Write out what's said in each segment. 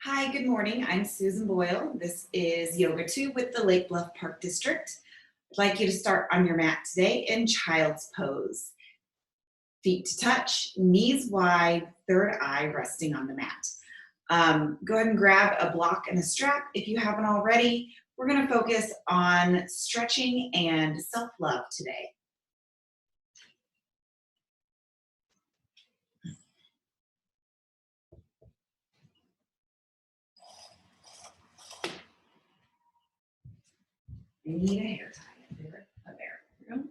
Hi, good morning. I'm Susan Boyle. This is Yoga 2 with the Lake Bluff Park District. I'd like you to start on your mat today in child's pose. Feet to touch, knees wide, third eye resting on the mat. Go ahead and grab a block and a strap if you haven't already. We're going to focus on stretching and self-love today. I need a hair tie. There we go.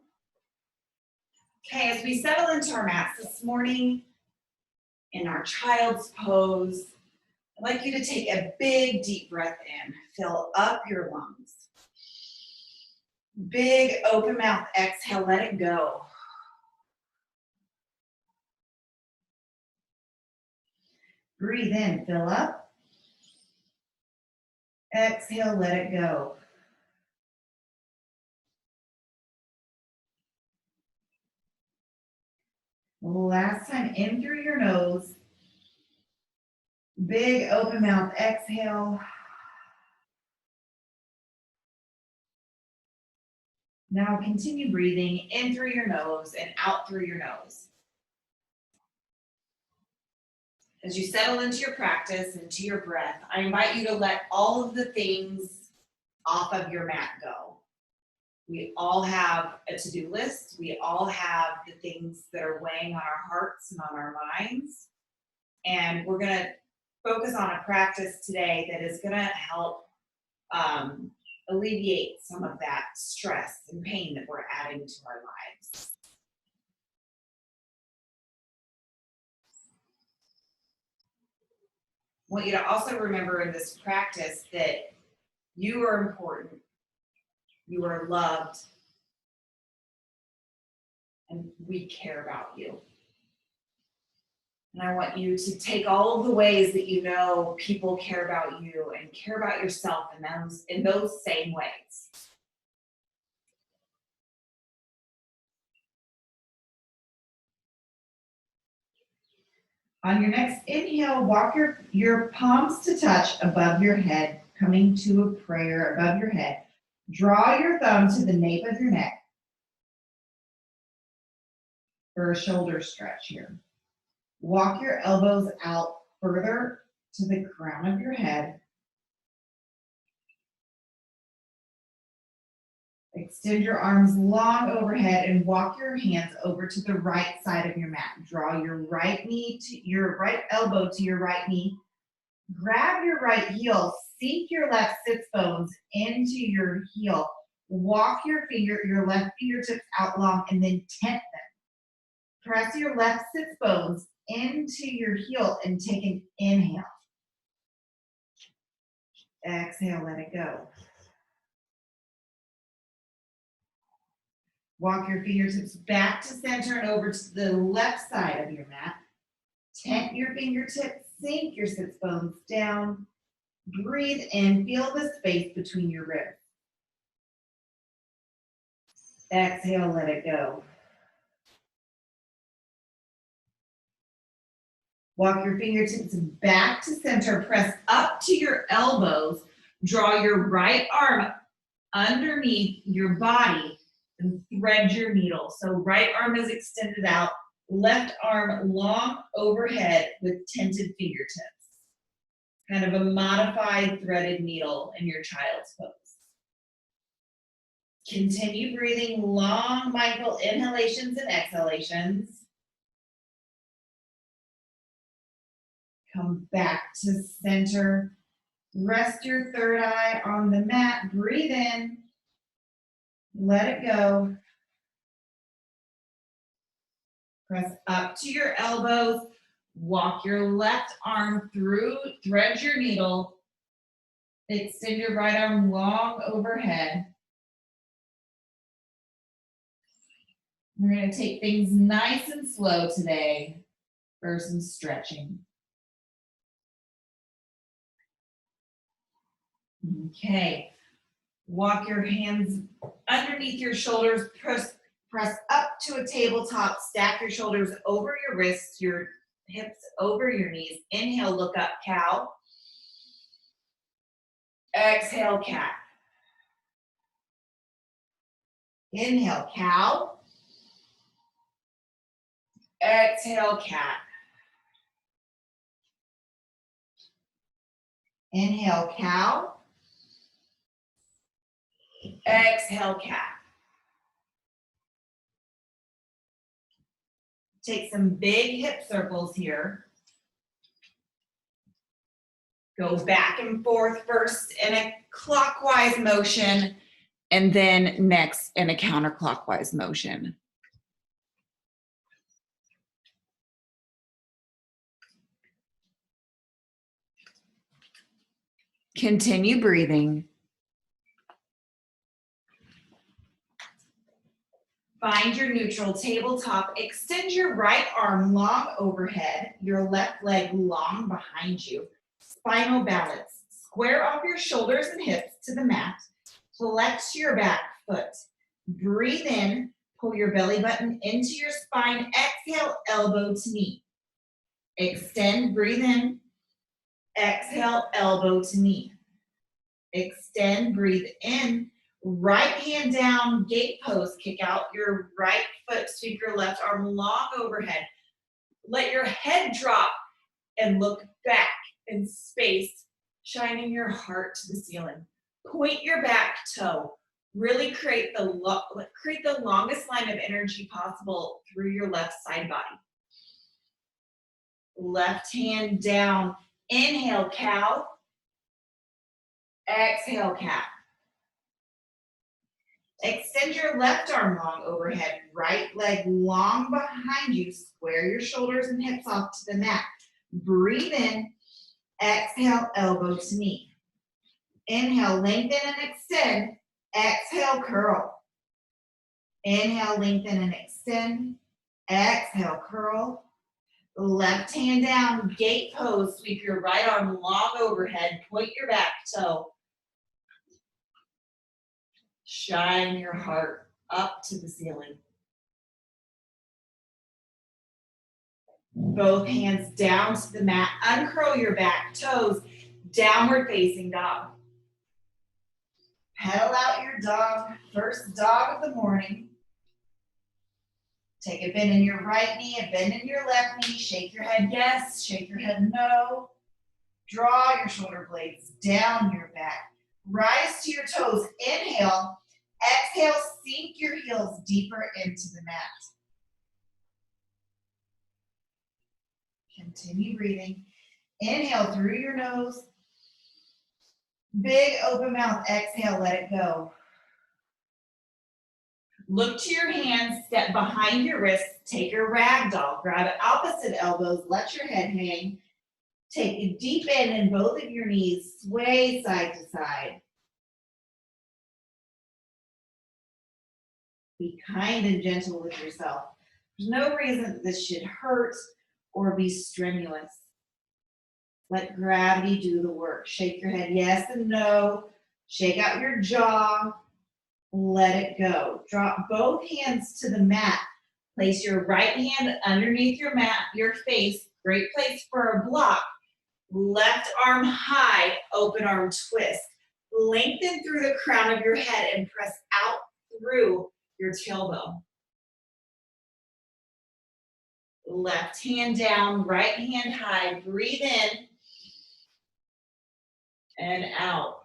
Okay, as we settle into our mats this morning in our child's pose, I'd like you to take a big deep breath in. Fill up your lungs. Big open mouth exhale, let it go. Breathe in, fill up. Exhale, let it go. Last time, in through your nose. Big open mouth exhale. Now continue breathing in through your nose and out through your nose. As you settle into your practice, into your breath, I invite you to let all of the things off of your mat go. We all have a to-do list. We all have the things that are weighing on our hearts and on our minds. And we're going to focus on a practice today that is going to help alleviate some of that stress and pain that we're adding to our lives. I want you to also remember in this practice that you are important. You are loved, and we care about you. And I want you to take all of the ways that you know people care about you and care about yourself in those same ways. On your next inhale, walk your palms to touch above your head, coming to a prayer above your head. Draw your thumb to the nape of your neck for a shoulder stretch here. Walk your elbows out further to the crown of your head. Extend your arms long overhead and walk your hands over to the right side of your mat. Draw your right elbow to your right knee. Grab your right heel, sink your left sits bones into your heel. Walk your left fingertips out long and then tent them. Press your left sits bones into your heel and take an inhale. Exhale, let it go. Walk your fingertips back to center and over to the left side of your mat. Tent your fingertips, sink your sits bones down. Breathe in, feel the space between your ribs. Exhale, let it go. Walk your fingertips back to center, press up to your elbows. Draw your right arm underneath your body and thread your needle. So right arm is extended out, left arm long overhead with tented fingertips. Kind of a modified threaded needle in your child's pose. Continue breathing long, mindful inhalations and exhalations. Come back to center. Rest your third eye on the mat. Breathe in. Let it go. Press up to your elbows. Walk your left arm through, thread your needle. Extend your right arm long overhead. We're going to take things nice and slow today for some stretching. Okay. Walk your hands underneath your shoulders. Press up to a tabletop. Stack your shoulders over your wrists, your hips over your knees. Inhale, look up, cow. Exhale, cat. Inhale, cow. Exhale, cat. Inhale, cow. Exhale, cat. Take some big hip circles here. Go back and forth first in a clockwise motion, and then next in a counterclockwise motion. Continue breathing. Find your neutral tabletop. Extend your right arm long overhead, your left leg long behind you. Spinal balance. Square off your shoulders and hips to the mat. Flex your back foot. Breathe in. Pull your belly button into your spine. Exhale, elbow to knee. Extend, breathe in. Exhale, elbow to knee. Extend, breathe in. Right hand down, gate pose. Kick out your right foot. Sweep your left arm long overhead. Let your head drop and look back in space, shining your heart to the ceiling. Point your back toe. Really create the longest line of energy possible through your left side body. Left hand down. Inhale, cow. Exhale, cat. Extend your left arm long overhead, right leg long behind you. Square your shoulders and hips off to the mat. Breathe in. Exhale, elbow to knee. Inhale, lengthen and extend. Exhale, curl. Inhale, lengthen and extend. Exhale, curl. Left hand down, gate pose. Sweep your right arm long overhead. Point your back toe. Shine your heart up to the ceiling. Both hands down to the mat. Uncurl your back toes. Downward facing dog. Pedal out your dog. First dog of the morning. Take a bend in your right knee, a bend in your left knee. Shake your head yes, shake your head no. Draw your shoulder blades down your back. Rise to your toes. Inhale. Exhale, sink your heels deeper into the mat. Continue breathing. Inhale through your nose. Big open mouth. Exhale, let it go. Look to your hands, step behind your wrists. Take your ragdoll. Grab opposite elbows. Let your head hang. Take a deep in both of your knees. Sway side to side. Be kind and gentle with yourself. There's no reason that this should hurt or be strenuous. Let gravity do the work. Shake your head yes and no. Shake out your jaw. Let it go. Drop both hands to the mat. Place your right hand underneath your mat, your face. Great place for a block. Left arm high, open arm twist. Lengthen through the crown of your head and press out through your tailbone. Left hand down, right hand high. Breathe in and out.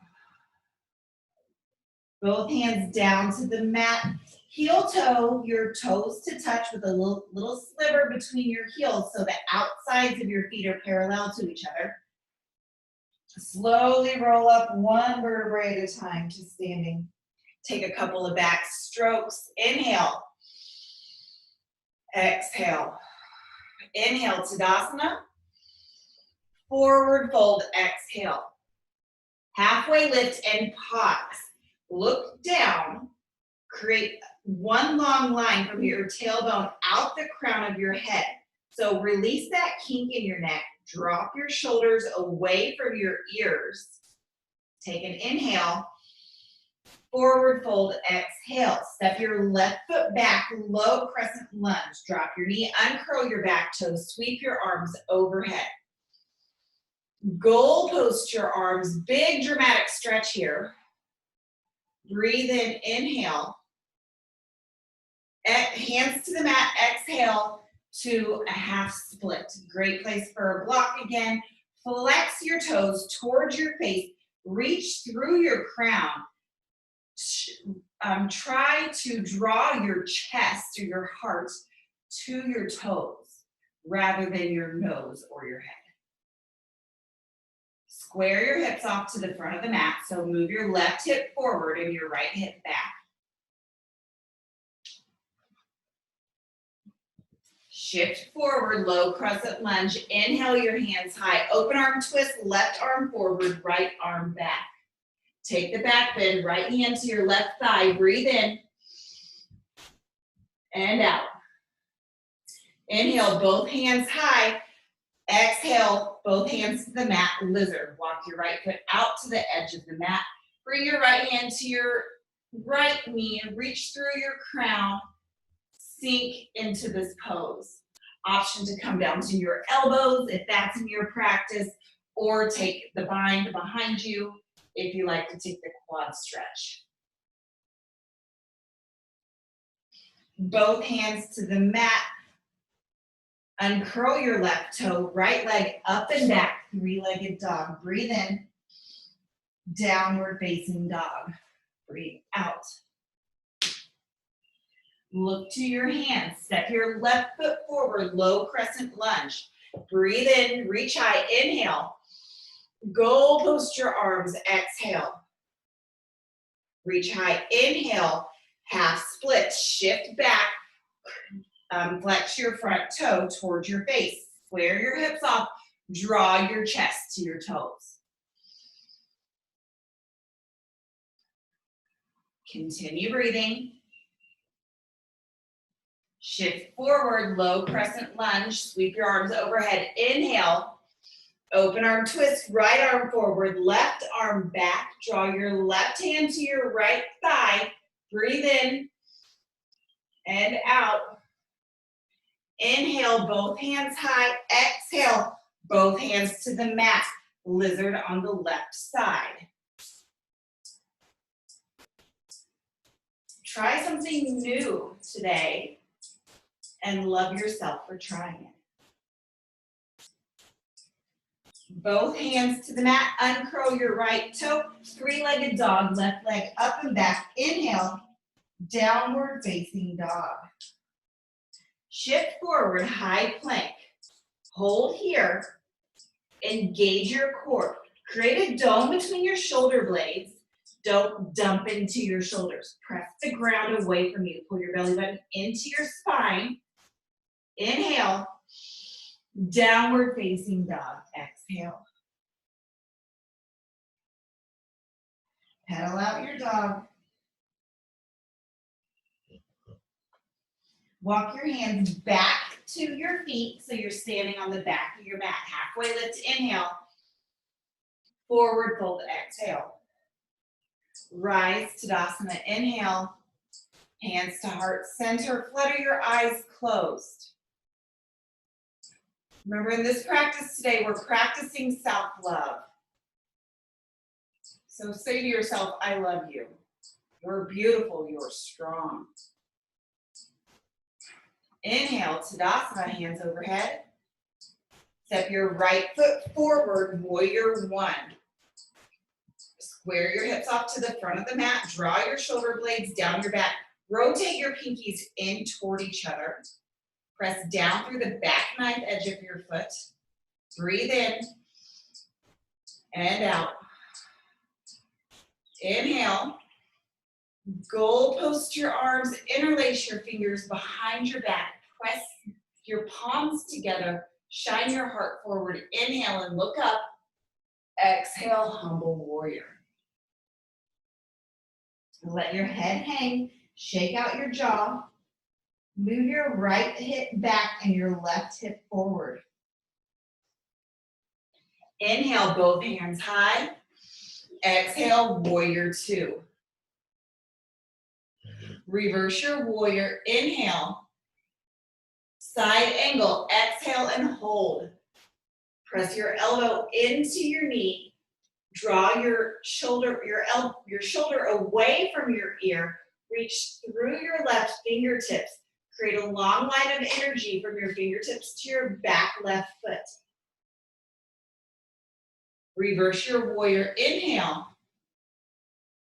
Both hands down to the mat. Heel toe, your toes to touch with a little sliver between your heels so the outsides of your feet are parallel to each other. Slowly roll up one vertebrae at a time to standing. Take a couple of back strokes. Inhale. Exhale. Inhale, Tadasana. Forward fold, exhale. Halfway lift and pause. Look down. Create one long line from your tailbone out the crown of your head. So release that kink in your neck. Drop your shoulders away from your ears. Take an inhale. Forward fold, exhale. Step your left foot back, low crescent lunge. Drop your knee, uncurl your back toes, sweep your arms overhead. Goal post your arms, big dramatic stretch here. Breathe in, inhale. Hands to the mat, exhale to a half split. Great place for a block again. Flex your toes towards your face. Reach through your crown. Try to draw your chest or your heart to your toes rather than your nose or your head. Square your hips off to the front of the mat, so move your left hip forward and your right hip back. Shift forward, low crescent lunge. Inhale your hands high. Open arm twist, left arm forward, right arm back. Take the back bend, right hand to your left thigh. Breathe in and out. Inhale, both hands high. Exhale, both hands to the mat, lizard. Walk your right foot out to the edge of the mat. Bring your right hand to your right knee and reach through your crown. Sink into this pose. Option to come down to your elbows if that's in your practice, or take the bind behind you if you like to take the quad stretch. Both hands to the mat. Uncurl your left toe, right leg up and back, three-legged dog. Breathe in, downward facing dog. Breathe out. Look to your hands. Step your left foot forward, low crescent lunge. Breathe in, reach high, inhale. Goal post your arms, exhale. Reach high, inhale, half split, shift back. Flex your front toe towards your face. Square your hips off, draw your chest to your toes. Continue breathing. Shift forward, low crescent lunge, sweep your arms overhead. Inhale, open arm twist, right arm forward, left arm back. Draw your left hand to your right thigh. Breathe in and out. Inhale, both hands high. Exhale, both hands to the mat. Lizard on the left side. Try something new today and love yourself for trying it. Both hands to the mat. Uncurl your right toe. Three-legged dog, left leg up and back. Inhale, downward facing dog. Shift forward, high plank. Hold here. Engage your core. Create a dome between your shoulder blades. Don't dump into your shoulders. Press the ground away from you. Pull your belly button into your spine. Inhale. Downward facing dog. Exhale. Pedal out your dog. Walk your hands back to your feet so you're standing on the back of your mat. Halfway lift, inhale. Forward fold, exhale. Rise, Tadasana, inhale. Hands to heart center, flutter your eyes closed. Remember, in this practice today, we're practicing self-love. So say to yourself, I love you. You're beautiful, you're strong. Inhale, Tadasana, hands overhead. Step your right foot forward, warrior one. Square your hips off to the front of the mat. Draw your shoulder blades down your back. Rotate your pinkies in toward each other. Press down through the back knife edge of your foot. Breathe in and out. Inhale. Goal post your arms, interlace your fingers behind your back. Press your palms together. Shine your heart forward. Inhale and look up. Exhale, humble warrior. Let your head hang. Shake out your jaw. Move your right hip back and your left hip forward. Inhale, both hands high. Exhale, warrior two. Reverse your warrior. Inhale. Side angle. Exhale and hold. Press your elbow into your knee. Draw your shoulder away from your ear. Reach through your left fingertips. Create a long line of energy from your fingertips to your back left foot. Reverse your warrior. Inhale.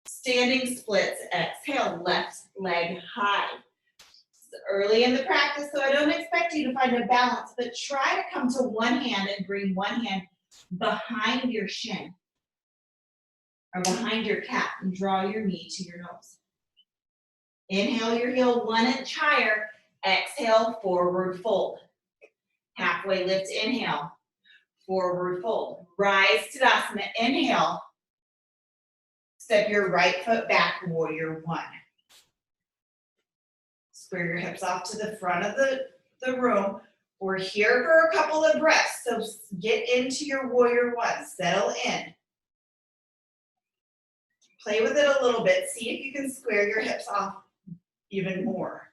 Standing splits. Exhale. Left leg high. It's early in the practice, so I don't expect you to find a balance, but try to come to one hand and bring one hand behind your shin or behind your calf and draw your knee to your nose. Inhale your heel 1 inch higher. Exhale, forward fold. Halfway lift, inhale. Forward fold. Rise Tadasana, inhale. Step your right foot back, warrior 1. Square your hips off to the front of the room. We're here for a couple of breaths, so get into your warrior 1. Settle in. Play with it a little bit. See if you can square your hips off even more.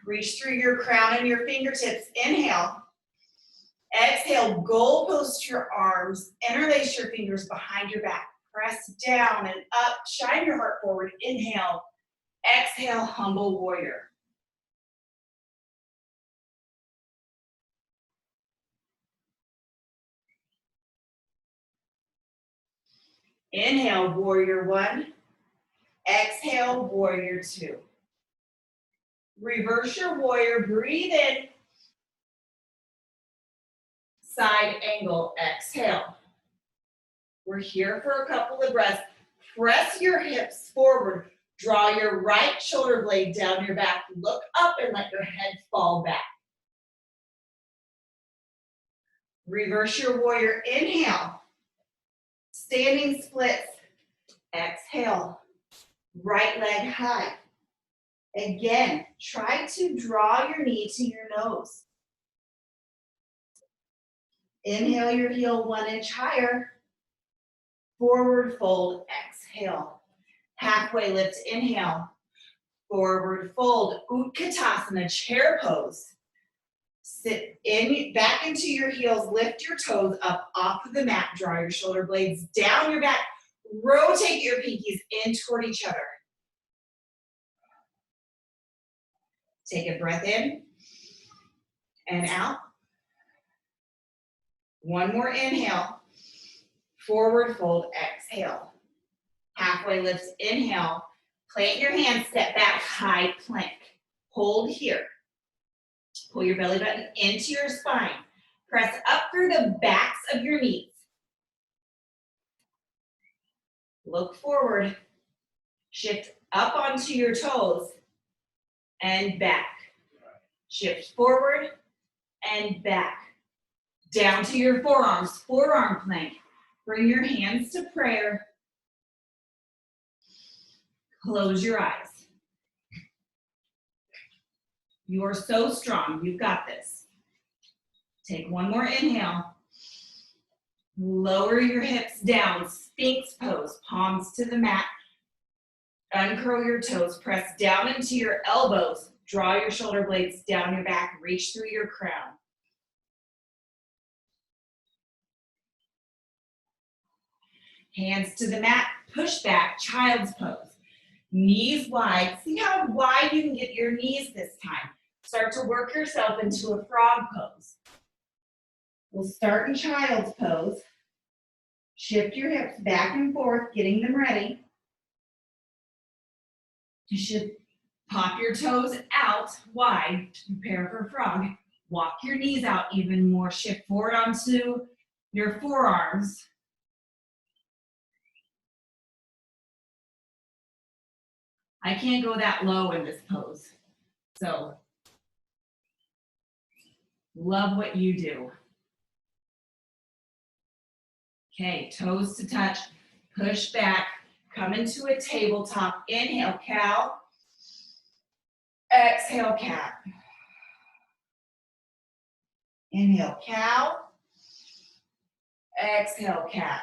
Reach through your crown and your fingertips. Inhale. Exhale, goal post your arms. Interlace your fingers behind your back. Press down and up. Shine your heart forward. Inhale. Exhale, humble warrior. Inhale, warrior 1. Exhale, warrior 2. Reverse your warrior. Breathe in. Side angle. Exhale. We're here for a couple of breaths. Press your hips forward. Draw your right shoulder blade down your back. Look up and let your head fall back. Reverse your warrior. Inhale. Standing splits. Exhale. Right leg high. Again, try to draw your knee to your nose. Inhale your heel 1 inch higher. Forward fold. Exhale. Halfway lift. Inhale. Forward fold. Utkatasana, chair pose. Sit in, back into your heels. Lift your toes up off of the mat. Draw your shoulder blades down your back. Rotate your pinkies in toward each other. Take a breath in and out. One more inhale. Forward fold, exhale. Halfway lifts, inhale. Plant your hands, step back, high plank. Hold here. Pull your belly button into your spine. Press up through the backs of your knees. Look forward. Shift up onto your toes and back. Shift forward and back. Down to your forearms, forearm plank. Bring your hands to prayer. Close your eyes. You are so strong. You've got this. Take one more inhale. Lower your hips down. Sphinx pose. Palms to the mat. Uncurl your toes. Press down into your elbows. Draw your shoulder blades down your back. Reach through your crown. Hands to the mat. Push back. Child's pose. Knees wide. See how wide you can get your knees this time. Start to work yourself into a frog pose. We'll start in child's pose. Shift your hips back and forth, getting them ready. You should pop your toes out wide to prepare for frog. Walk your knees out even more. Shift forward onto your forearms. I can't go that low in this pose. So, love what you do. Okay, toes to touch, push back, come into a tabletop. Inhale, cow. Exhale, cat. Inhale, cow. Exhale, cat.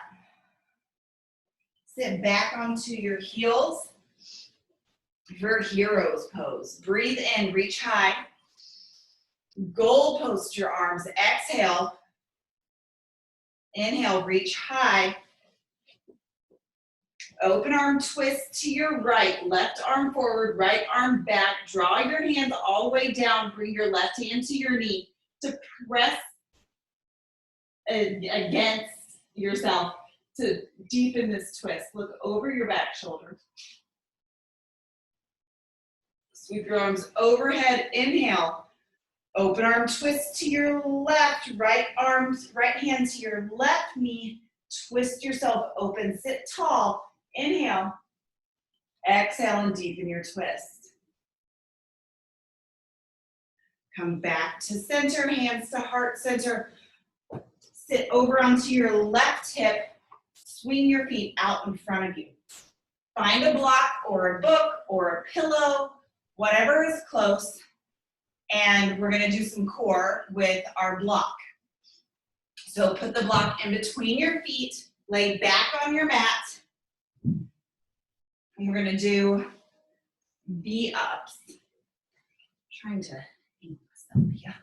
Sit back onto your heels for hero's pose. Breathe in, reach high. Goal post your arms. Exhale. Inhale, reach high. Open arm twist to your right. Left arm forward, right arm back. Draw your hands all the way down. Bring your left hand to your knee to press against yourself to deepen this twist. Look over your back shoulder. Sweep your arms overhead. Inhale. Open arm twist to your left. Right hand to your left knee. Twist yourself open. Sit tall. Inhale. Exhale and deepen your twist. Come back to center. Hands to heart center. Sit over onto your left hip. Swing your feet out in front of you. Find a block or a book or a pillow, whatever is close. And we're going to do some core with our block. So put the block in between your feet, lay back on your mat. And we're going to do V-ups. Trying to hang myself here.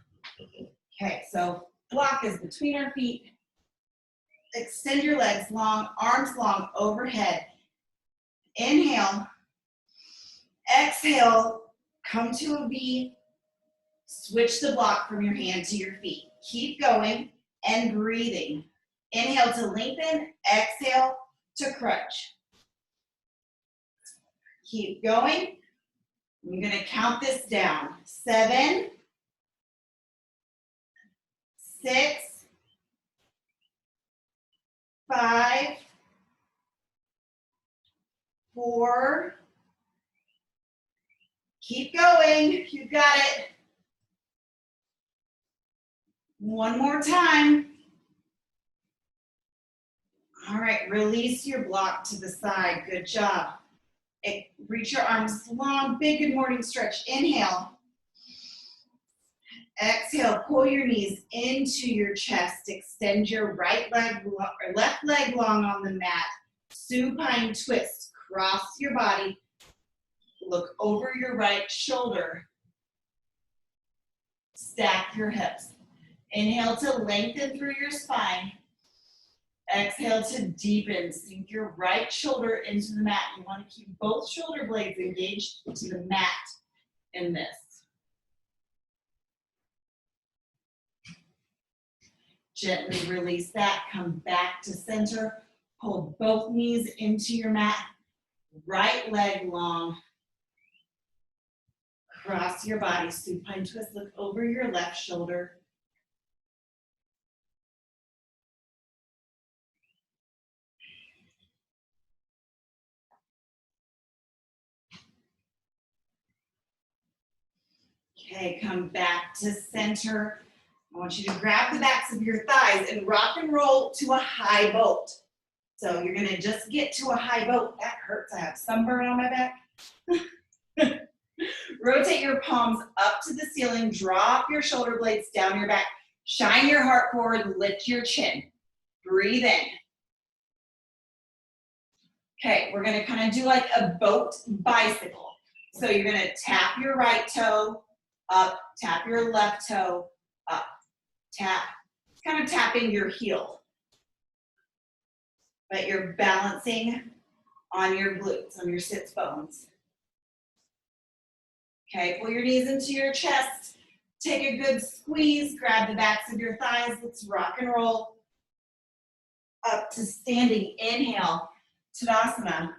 Okay, so block is between our feet. Extend your legs long, arms long overhead. Inhale. Exhale. Come to a V. Switch the block from your hand to your feet. Keep going and breathing. Inhale to lengthen. Exhale to crunch. Keep going. I'm going to count this down. 7, 6, 5, 4. Keep going. You got it. One more time. All right, release your block to the side. Good job. Reach your arms long, big good morning stretch. Inhale. Exhale, pull your knees into your chest. Extend your right leg or left leg long on the mat. Supine twist. Cross your body. Look over your right shoulder. Stack your hips. Inhale to lengthen through your spine. Exhale to deepen. Sink your right shoulder into the mat. You want to keep both shoulder blades engaged to the mat in this. Gently release that. Come back to center. Hold both knees into your mat. Right leg long. Cross your body. Supine twist. Look over your left shoulder. Okay, come back to center. I want you to grab the backs of your thighs and rock and roll to a high boat. So you're gonna just get to a high boat. That hurts, I have sunburn on my back. Rotate your palms up to the ceiling, drop your shoulder blades down your back, shine your heart forward, lift your chin. Breathe in. Okay, we're gonna kind of do like a boat bicycle. So you're gonna tap your right toe, up, tap your left toe, up, tap. It's kind of tapping your heel. But you're balancing on your glutes, on your sits bones. Okay, pull your knees into your chest. Take a good squeeze, grab the backs of your thighs. Let's rock and roll up to standing. Inhale, Tadasana.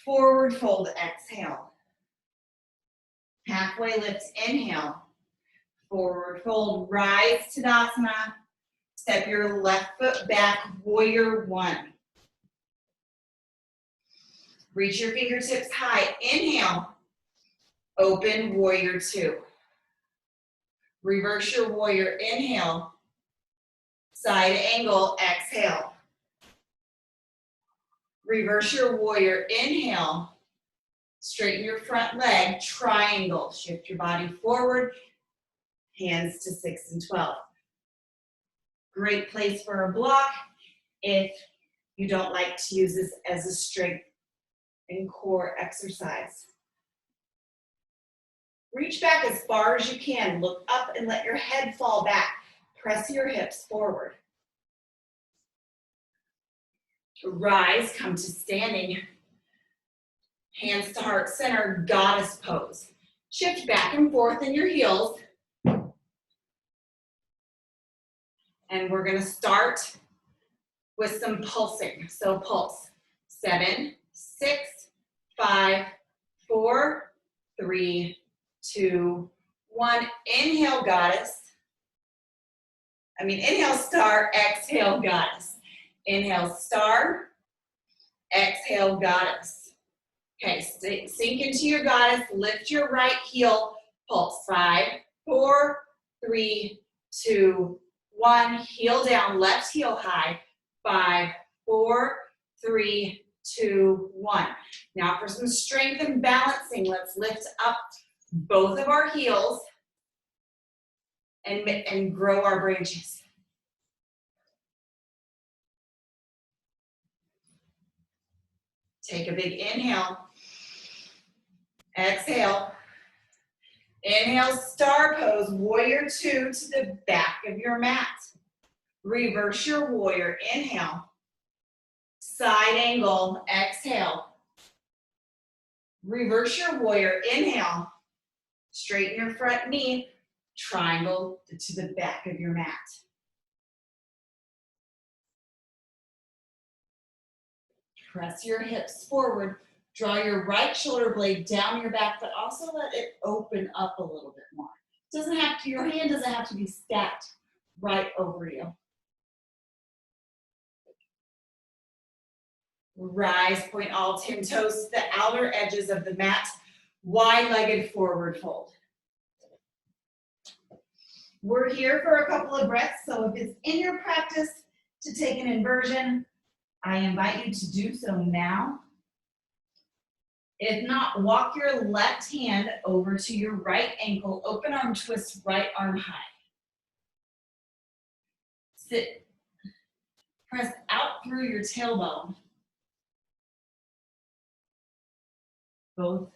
Forward fold, exhale. Halfway lift, inhale. Forward fold, rise Tadasana. Step your left foot back, warrior one. Reach your fingertips high, inhale. Open, warrior two. Reverse your warrior, inhale. Side angle, exhale. Reverse your warrior, inhale. Straighten your front leg, triangle. Shift your body forward, hands to 6 and 12. Great place for a block if you don't like to use this as a strength and core exercise. Reach back as far as you can. Look up and let your head fall back. Press your hips forward. Rise, come to standing. Hands to heart center, goddess pose. Shift back and forth in your heels. And we're gonna start with some pulsing. So pulse. 7, 6, 5, 4, 3, 2, 1. Inhale, goddess. Inhale, star, exhale, goddess. Inhale, star, exhale, goddess. Okay, sink into your goddess, lift your right heel, pulse. 5, 4, 3, 2, 1. Heel down, left heel high. 5, 4, 3, 2, 1. Now for some strength and balancing, let's lift up both of our heels and grow our branches. Take a big inhale. Exhale. Inhale, star pose, warrior 2 to the back of your mat. Reverse your warrior, inhale. Side angle, exhale. Reverse your warrior, inhale. Straighten your front knee, triangle to the back of your mat. Press your hips forward. Draw your right shoulder blade down your back, but also let it open up a little bit more. Your hand doesn't have to be stacked right over you. Rise, point all 10 toes to the outer edges of the mat. Wide-legged forward fold. We're here for a couple of breaths, so if it's in your practice to take an inversion, I invite you to do so now. If not, walk your left hand over to your right ankle, open arm twist, right arm high. Sit, press out through your tailbone. Both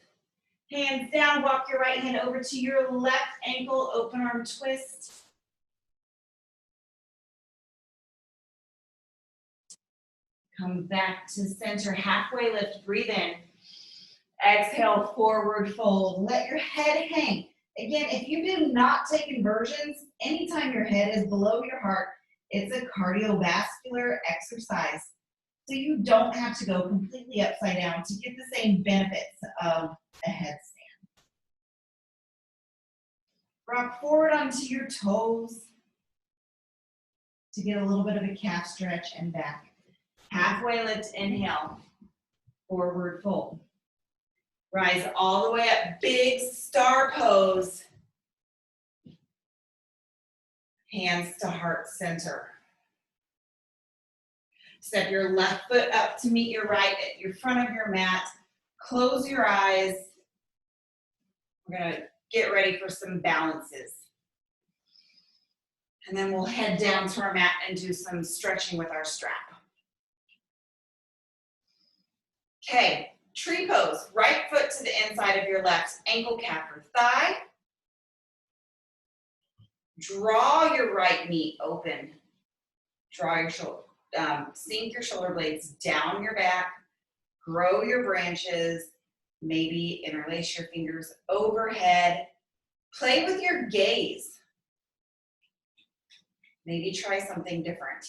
hands down, walk your right hand over to your left ankle, open arm twist. Come back to center, halfway lift, breathe in. Exhale, forward fold. Let your head hang. Again, if you do not take inversions, anytime your head is below your heart, it's a cardiovascular exercise. So you don't have to go completely upside down to get the same benefits of a headstand. Rock forward onto your toes to get a little bit of a calf stretch and back. Halfway lift, inhale, forward fold. Rise all the way up, big star pose. Hands to heart center. Step your left foot up to meet your right at your front of your mat. Close your eyes. We're gonna get ready for some balances. And then we'll head down to our mat and do some stretching with our strap. Okay, tree pose. Right foot to the inside of your left ankle, calf or thigh. Draw your right knee open. Draw your shoulder, sink your shoulder blades down your back. Grow your branches. Maybe interlace your fingers overhead. Play with your gaze. Maybe try something different.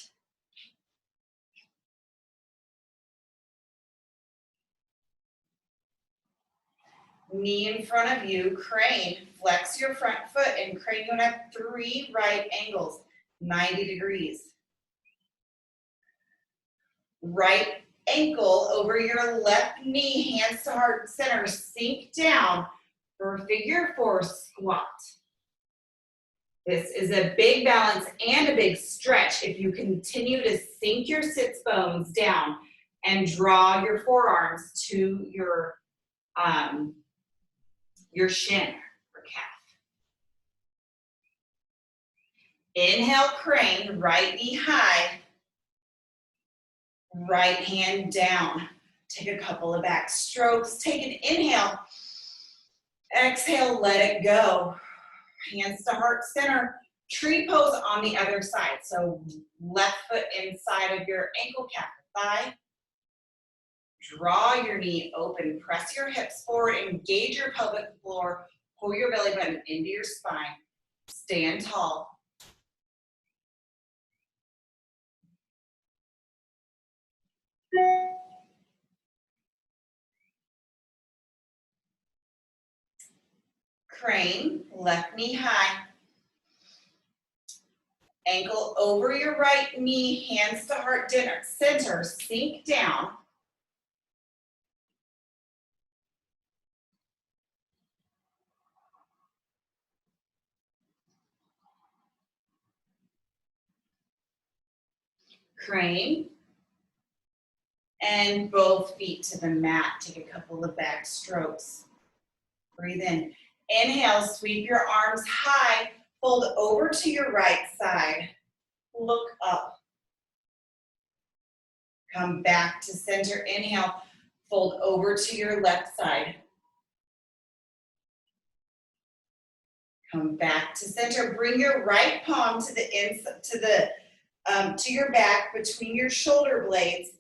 Knee in front of you, crane. Flex your front foot and crane. You have 3 right angles, 90 degrees. Right ankle over your left knee, hands to heart center. Sink down for a figure 4 squat. This is a big balance and a big stretch if you continue to sink your sits bones down and draw your forearms to your shin or calf. Inhale, crane, right knee high, right hand down. Take a couple of back strokes. Take an inhale. Exhale, let it go. Hands to heart center. Tree pose on the other side. So left foot inside of your ankle, calf to thigh. Draw your knee open. Press your hips forward. Engage your pelvic floor. Pull your belly button into your spine. Stand tall. Crane, left knee high. Ankle over your right knee, hands to heart center, sink down. Crane. And both feet to the mat. Take a couple of back strokes. Breathe in. Inhale, sweep your arms high. Fold over to your right side. Look up. Come back to center. Inhale. Fold over to your left side. Come back to center. Bring your right palm to the inside, to your back between your shoulder blades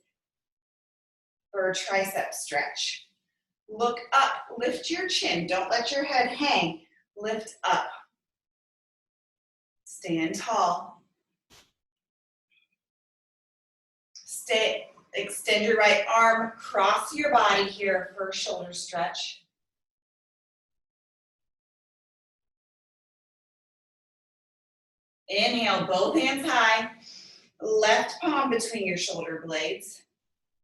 for a tricep stretch. Look up. Lift your chin. Don't let your head hang. Lift up. Stand tall. Extend your right arm. Cross your body here for a shoulder stretch. Inhale, both hands high. Left palm between your shoulder blades.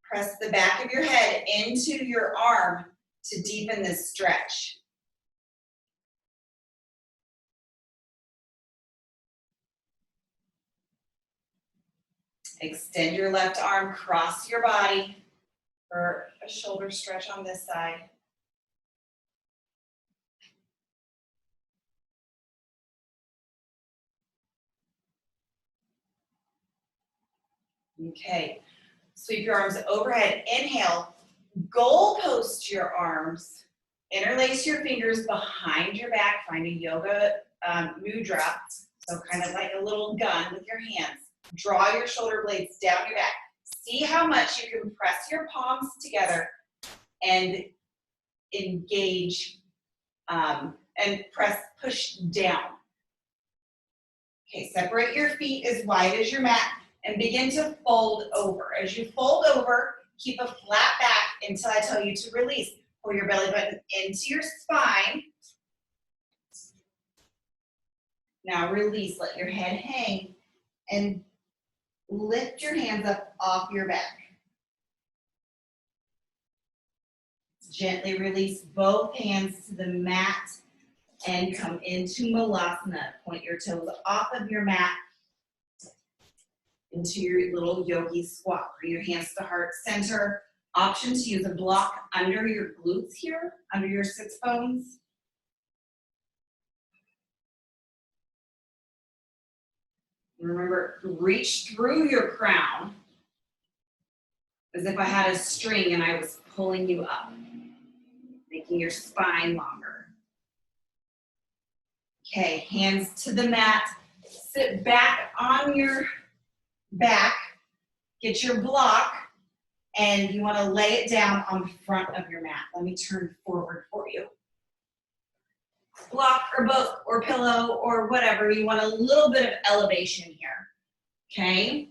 Press the back of your head into your arm to deepen this stretch. Extend your left arm, cross your body for a shoulder stretch on this side. Okay, sweep your arms overhead. Inhale, goal post your arms. Interlace your fingers behind your back. Find a yoga mudra. So kind of like a little gun with your hands. Draw your shoulder blades down your back. See how much you can press your palms together and engage and push down. Okay, separate your feet as wide as your mat and begin to fold over. As you fold over, keep a flat back until I tell you to release. Pull your belly button into your spine. Now release, let your head hang and lift your hands up off your back. Gently release both hands to the mat and come into Malasana. Point your toes off of your mat into your little yogi squat. Bring your hands to heart center. Option to use a block under your glutes here, under your sits bones. Remember, reach through your crown as if I had a string and I was pulling you up, making your spine longer. Okay, hands to the mat. Sit back on your back. Get your block, and you want to lay it down on the front of your mat. Let me turn forward for you. Block or book or pillow or whatever. You want a little bit of elevation here, okay?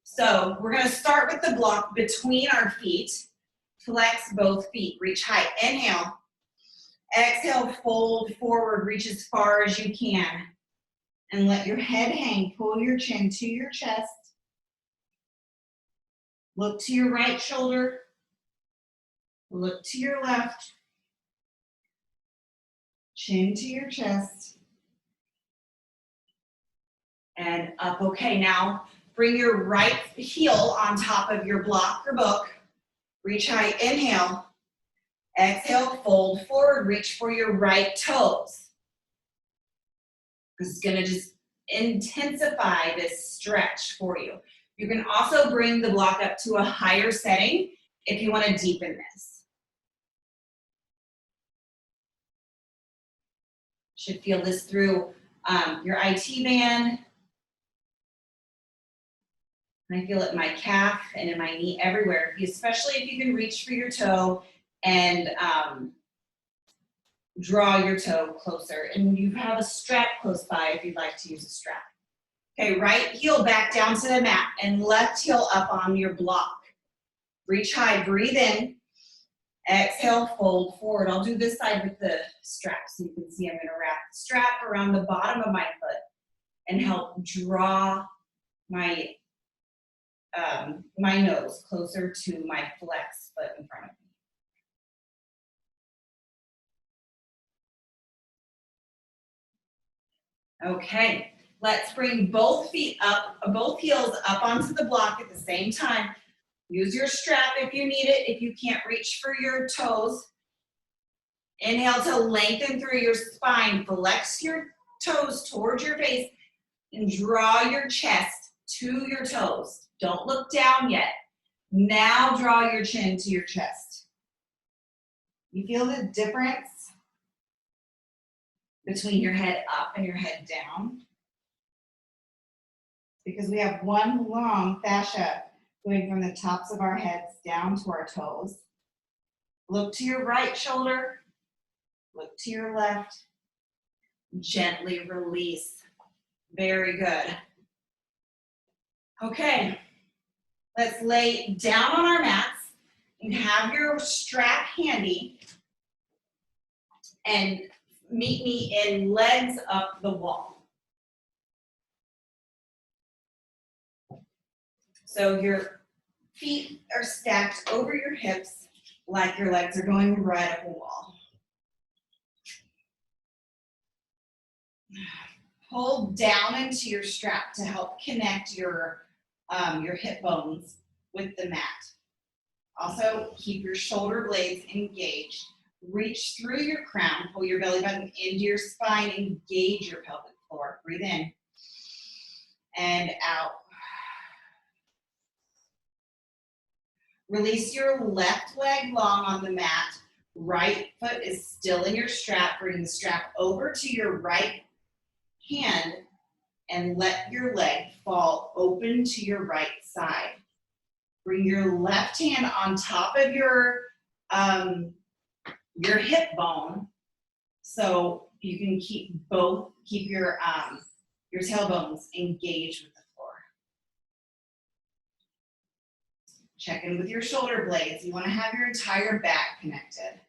So we're gonna start with the block between our feet. Flex both feet, reach high. Inhale, exhale, fold forward, reach as far as you can. And let your head hang, pull your chin to your chest. Look to your right shoulder, look to your left. Chin to your chest. And up. Okay, now bring your right heel on top of your block or book. Reach high, inhale. Exhale, fold forward, reach for your right toes. This is gonna just intensify this stretch for you. You can also bring the block up to a higher setting if you wanna deepen this. Should feel this through your IT band. I feel it in my calf and in my knee, everywhere, especially if you can reach for your toe and draw your toe closer. And you have a strap close by if you'd like to use a strap. Okay, right heel back down to the mat and left heel up on your block. Reach high, breathe in. Exhale, fold forward. I'll do this side with the strap so you can see I'm gonna wrap the strap around the bottom of my foot and help draw my my nose closer to my flex foot in front of me. Okay, let's bring both feet up, both heels up onto the block at the same time. Use your strap if you need it, if you can't reach for your toes. Inhale to lengthen through your spine, flex your toes towards your face, and draw your chest to your toes. Don't look down yet. Now draw your chin to your chest. You feel the difference between your head up and your head down? Because we have one long fascia going from the tops of our heads down to our toes. Look to your right shoulder. Look to your left. Gently release. Very good. Okay, let's lay down on our mats and have your strap handy and meet me in legs up the wall. So your feet are stacked over your hips like your legs are going right up a wall. Pull down into your strap to help connect your hip bones with the mat. Also, keep your shoulder blades engaged. Reach through your crown, pull your belly button into your spine, engage your pelvic floor. Breathe in and out. Release your left leg long on the mat. Right foot is still in your strap. Bring the strap over to your right hand and let your leg fall open to your right side. Bring your left hand on top of your hip bone so you can keep your tailbones engaged with the floor. Check in with your shoulder blades. You want to have your entire back connected.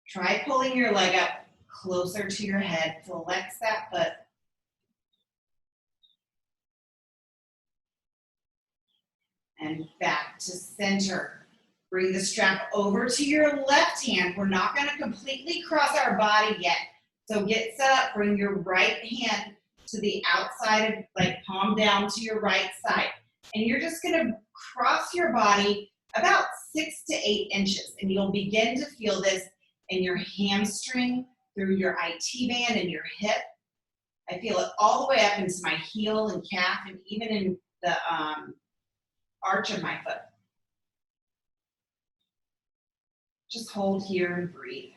Try pulling your leg up closer to your head. Flex that foot. And back to center. Bring the strap over to your left hand. We're not going to completely cross our body yet. So get set up. Bring your right hand to the outside of, like palm down to your right side. And you're just going to cross your body about 6 to 8 inches. And you'll begin to feel this in your hamstring, through your IT band and your hip. I feel it all the way up into my heel and calf and even in the arch of my foot. Just hold here and breathe.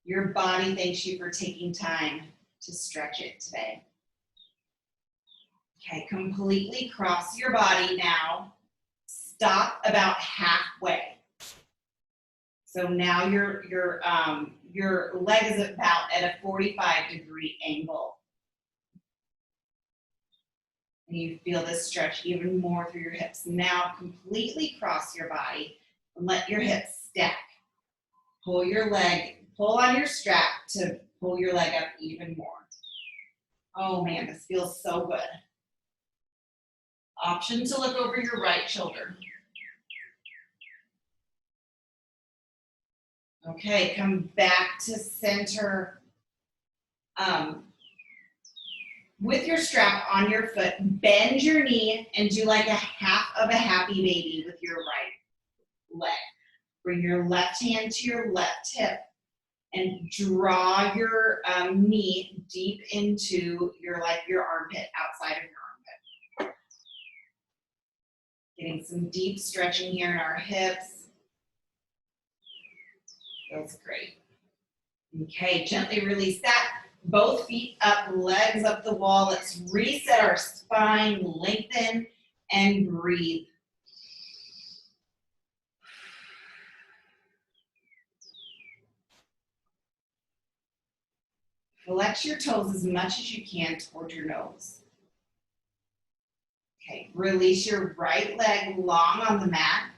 Your body thanks you for taking time to stretch it today. Okay, completely cross your body now. Stop about halfway. So now your leg is about at a 45-degree angle. And you feel this stretch even more through your hips. Now completely cross your body and let your hips stack. Pull on your strap to pull your leg up even more. Oh man, this feels so good. Option to look over your right shoulder. Okay, come back to center. With your strap on your foot, bend your knee and do like a half of a happy baby with your right leg. Bring your left hand to your left hip and draw your knee deep into your armpit, outside of your armpit. Getting some deep stretching here in our hips. Feels great. Okay, gently release that. Both feet up, legs up the wall. Let's reset our spine, lengthen, and breathe. Flex your toes as much as you can toward your nose. Okay, release your right leg long on the mat.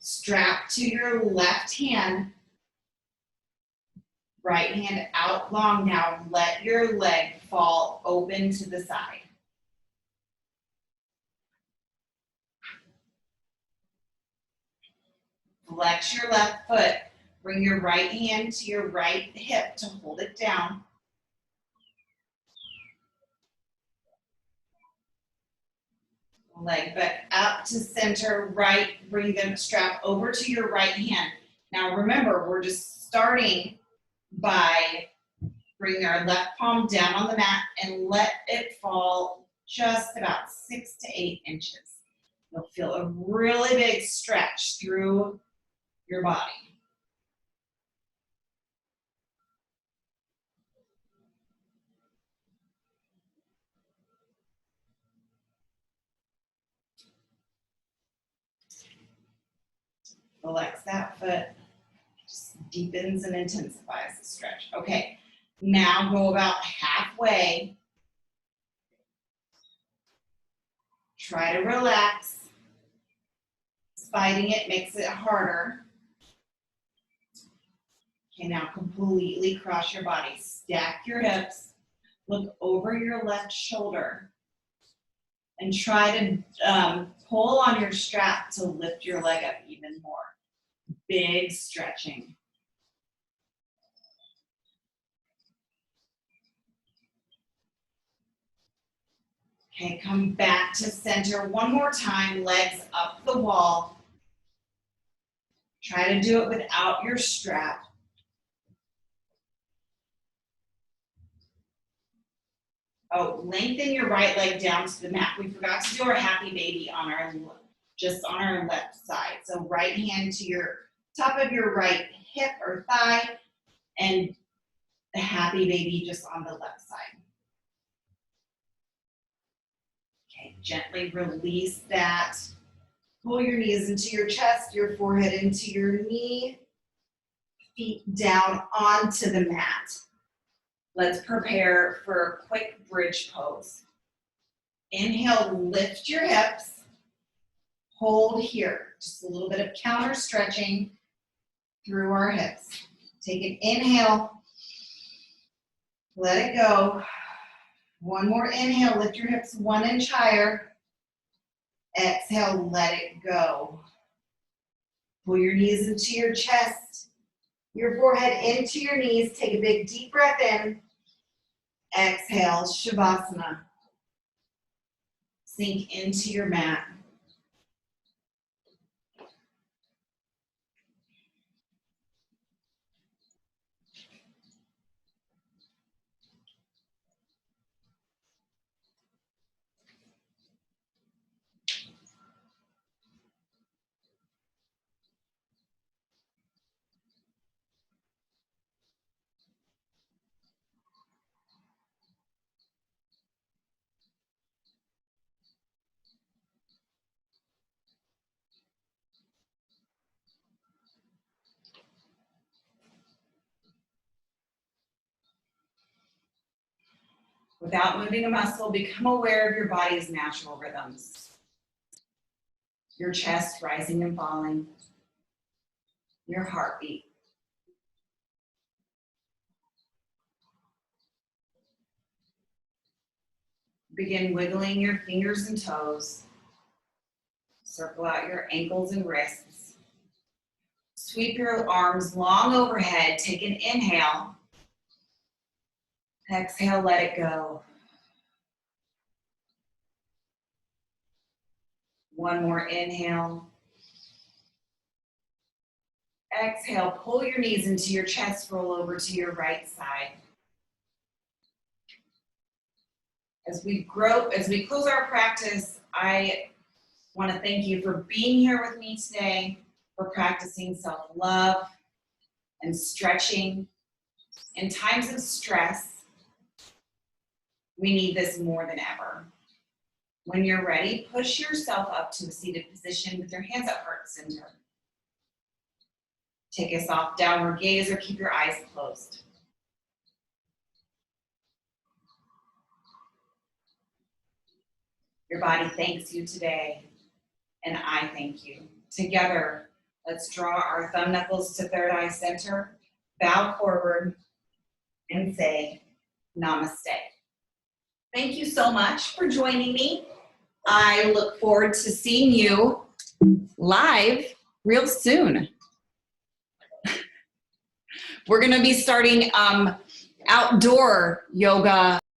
Strap to your left hand. Right hand out long now. Let your leg fall open to the side. Flex your left foot. Bring your right hand to your right hip to hold it down. Leg back up to center, right. Bring the strap over to your right hand. Now remember, we're just starting by bringing our left palm down on the mat and let it fall just about 6 to 8 inches. You'll feel a really big stretch through your body. Relax that foot. Just deepens and intensifies the stretch. Okay, now go about halfway. Try to relax. Fighting it makes it harder. Okay, now completely cross your body. Stack your hips. Look over your left shoulder. And try to pull on your strap to lift your leg up even more. Big stretching. Okay, come back to center one more time, legs up the wall. Try to do it without your strap. Oh, lengthen your right leg down to the mat. We forgot to do our happy baby on our left side. So right hand to your top of your right hip or thigh, and the happy baby just on the left side. Okay, gently release that. Pull your knees into your chest, your forehead into your knee, feet down onto the mat. Let's prepare for a quick bridge pose. Inhale, lift your hips. Hold here. Just a little bit of counter stretching through our hips. Take an inhale. Let it go. One more inhale. Lift your hips 1 inch higher. Exhale, let it go. Pull your knees into your chest, your forehead into your knees. Take a big deep breath in. Exhale, Shavasana. Sink into your mat. Without moving a muscle, become aware of your body's natural rhythms. Your chest rising and falling. Your heartbeat. Begin wiggling your fingers and toes. Circle out your ankles and wrists. Sweep your arms long overhead. Take an inhale. Exhale, let it go. One more inhale. Exhale, pull your knees into your chest, roll over to your right side. As we close our practice, I want to thank you for being here with me today, for practicing self-love and stretching. In times of stress, we need this more than ever. When you're ready, push yourself up to a seated position with your hands at heart center. Take a soft downward gaze or keep your eyes closed. Your body thanks you today, and I thank you. Together, let's draw our thumb knuckles to third eye center, bow forward, and say namaste. Thank you so much for joining me. I look forward to seeing you live real soon. We're going to be starting outdoor yoga